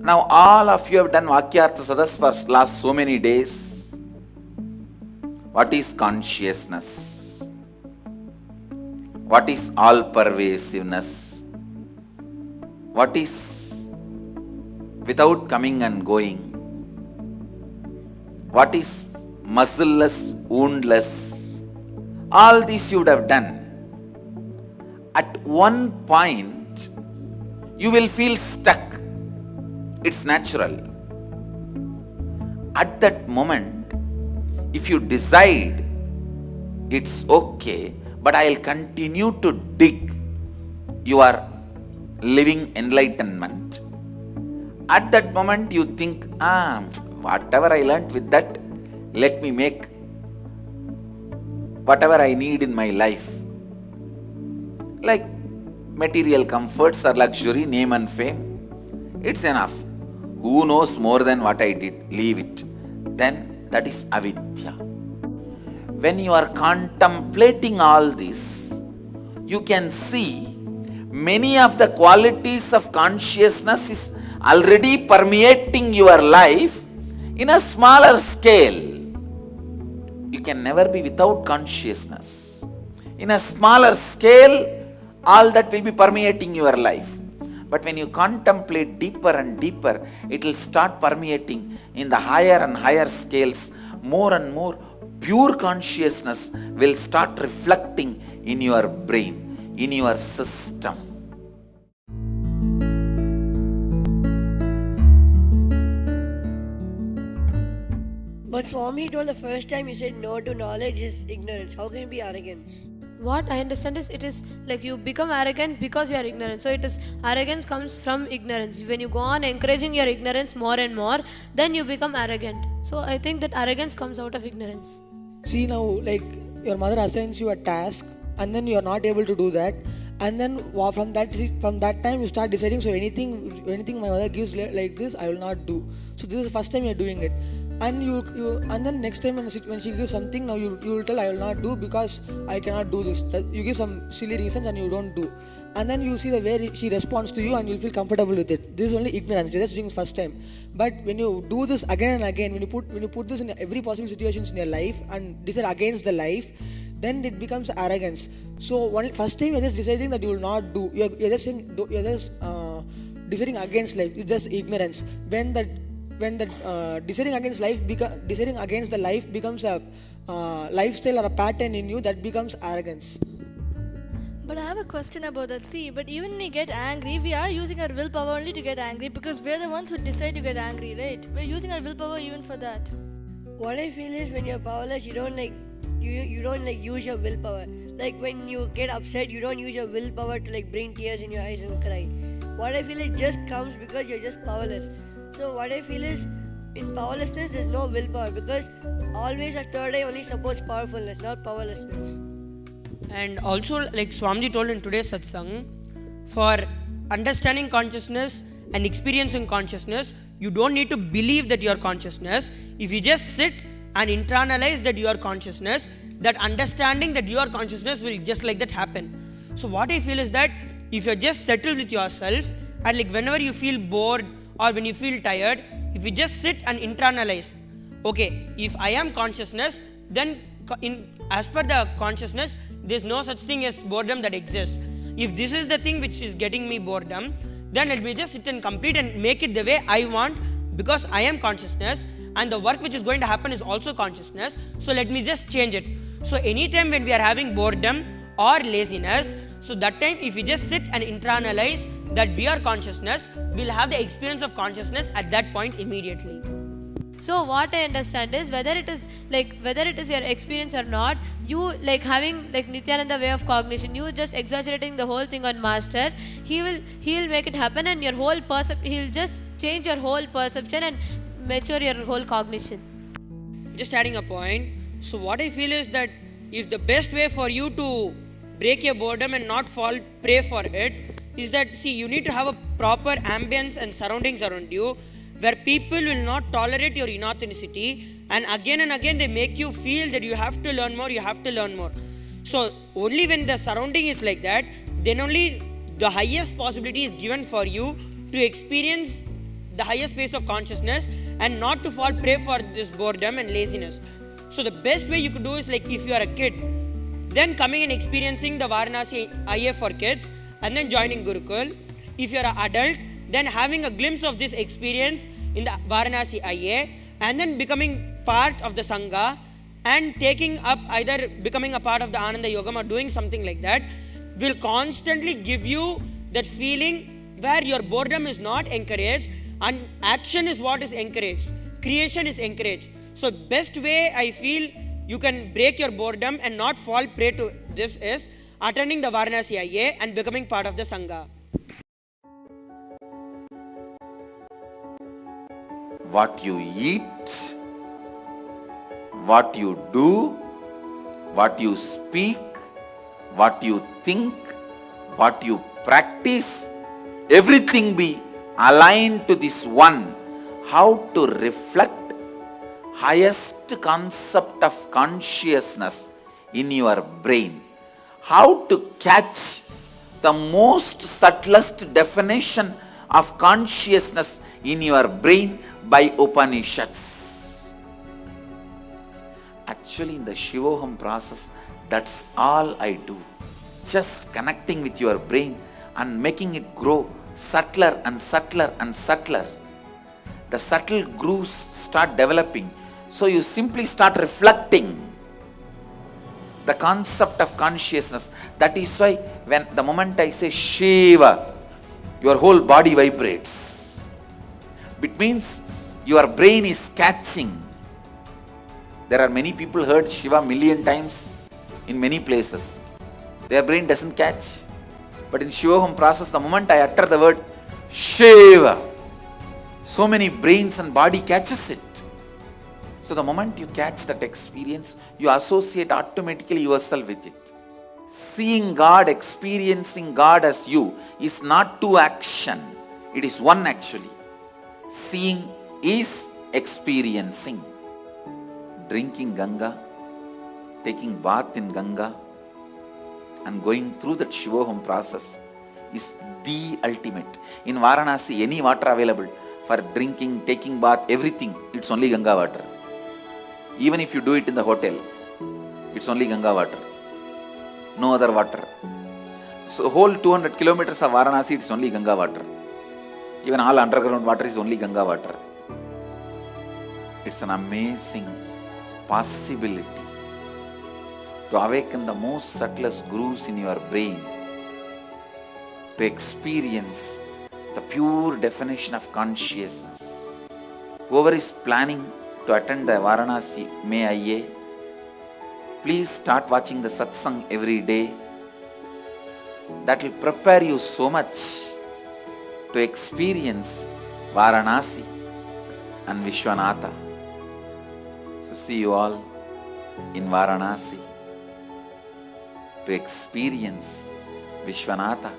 Now all of you have done Vakyartha Sadas for last so many days. What is consciousness? What is all-pervasiveness? What is without coming and going? What is muscleless, woundless? All this you would have done. At one point, you will feel stuck. It's natural. At that moment, if you decide, it's okay, but I'll continue to dig, you are living enlightenment. At that moment, you think, whatever I learnt with that, let me make whatever I need in my life. Like material comforts or luxury, name and fame, it's enough. Who knows more than what I did? Leave it. Then that is avidya. When you are contemplating all this, you can see many of the qualities of consciousness is already permeating your life in a smaller scale. You can never be without consciousness. In a smaller scale, all that will be permeating your life. But when you contemplate deeper and deeper, it will start permeating in the higher and higher scales. More and more pure consciousness will start reflecting in your brain, in your system. But Swami told the first time you said no to knowledge is ignorance. How can it be arrogance? What I understand is it is like you become arrogant because you are ignorant. So it is arrogance comes from ignorance. When you go on encouraging your ignorance more and more, then you become arrogant. So I think that arrogance comes out of ignorance. See now, like your mother assigns you a task and then you are not able to do that, and then from that time you start deciding, so anything my mother gives like this I will not do. So this is the first time you are doing it. And and then next time when she gives something, now you will tell I will not do because I cannot do this. You give some silly reasons and you don't do. And then you see the way she responds to you and you'll feel comfortable with it. This is only ignorance. You're just doing it first time. But when you do this again and again, when you put this in every possible situations in your life and decide against the life, then it becomes arrogance. So first time you're just deciding that you will not do. You're just saying you're just deciding against life. It's just ignorance. When the deciding against the life becomes a lifestyle or a pattern in you, that becomes arrogance. But I have a question about that. See, but even when we get angry, we are using our willpower only to get angry because we're the ones who decide to get angry, right? We're using our willpower even for that. What I feel is when you're powerless, you don't use your willpower. Like when you get upset, you don't use your willpower to bring tears in your eyes and cry. What I feel it just comes because you're just powerless. So what I feel is in powerlessness there's no willpower because always a third eye only supports powerfulness, not powerlessness. And also, like Swamiji told in today's satsang, for understanding consciousness and experiencing consciousness, you don't need to believe that you are consciousness. If you just sit and internalize that you are consciousness, that understanding that you are consciousness will just like that happen. So what I feel is that if you're just settled with yourself and whenever you feel bored or when you feel tired, if you just sit and internalize, okay, if I am consciousness, then as per the consciousness, there's no such thing as boredom that exists. If this is the thing which is getting me boredom, then let me just sit and complete and make it the way I want because I am consciousness and the work which is going to happen is also consciousness. So let me just change it. So anytime when we are having boredom or laziness, so that time if we just sit and internalize that we are consciousness, we'll have the experience of consciousness at that point immediately. So what I understand is whether it is your experience or not, you having Nityananda way of cognition, you just exaggerating the whole thing on master, he'll make it happen and your whole he'll just change your whole perception and mature your whole cognition. Just adding a point, so what I feel is that if the best way for you to break your boredom and not fall prey for it is that, see, you need to have a proper ambience and surroundings around you where people will not tolerate your inauthenticity and again they make you feel that you have to learn more. So only when the surrounding is like that, then only the highest possibility is given for you to experience the highest space of consciousness and not to fall prey for this boredom and laziness. So the best way you could do is like if you are a kid, then coming and experiencing the Varanasi IA for kids and then joining Gurukul. If you are an adult, then having a glimpse of this experience in the Varanasi IA and then becoming part of the Sangha and taking up either becoming a part of the Ananda Yogam or doing something like that will constantly give you that feeling where your boredom is not encouraged and action is what is encouraged. Creation is encouraged. So best way I feel you can break your boredom and not fall prey to this is attending the Varanasi IA and becoming part of the Sangha. What you eat, what you do, what you speak, what you think, what you practice, everything be aligned to this one. How to reflect highest concept of consciousness in your brain. How to catch the most subtlest definition of consciousness in your brain by Upanishads. Actually, in the Shivoham process, that's all I do. Just connecting with your brain and making it grow subtler and subtler and subtler. The subtle grooves start developing. So you simply start reflecting the concept of consciousness. That is why when the moment I say Shiva, your whole body vibrates. It means your brain is catching. There are many people heard Shiva million times in many places. Their brain doesn't catch. But in Shivoham process, the moment I utter the word Shiva, so many brains and body catches it. So the moment you catch that experience, you associate automatically yourself with it. Seeing God, experiencing God as you is not two action. It is one actually. Seeing is experiencing. Drinking Ganga, taking bath in Ganga and going through that Shivoham process is the ultimate. In Varanasi, any water available for drinking, taking bath, everything, it's only Ganga water. Even if you do it in the hotel, it's only Ganga water. No other water. So whole 200 kilometers of Varanasi, it's only Ganga water. Even all underground water is only Ganga water. It's an amazing possibility to awaken the most subtlest grooves in your brain, to experience the pure definition of consciousness. Whoever is planning to attend the Varanasi May IA, please start watching the satsang every day. That will prepare you so much to experience Varanasi and Vishwanatha. So see you all in Varanasi to experience Vishwanatha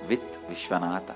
with Vishwanatha.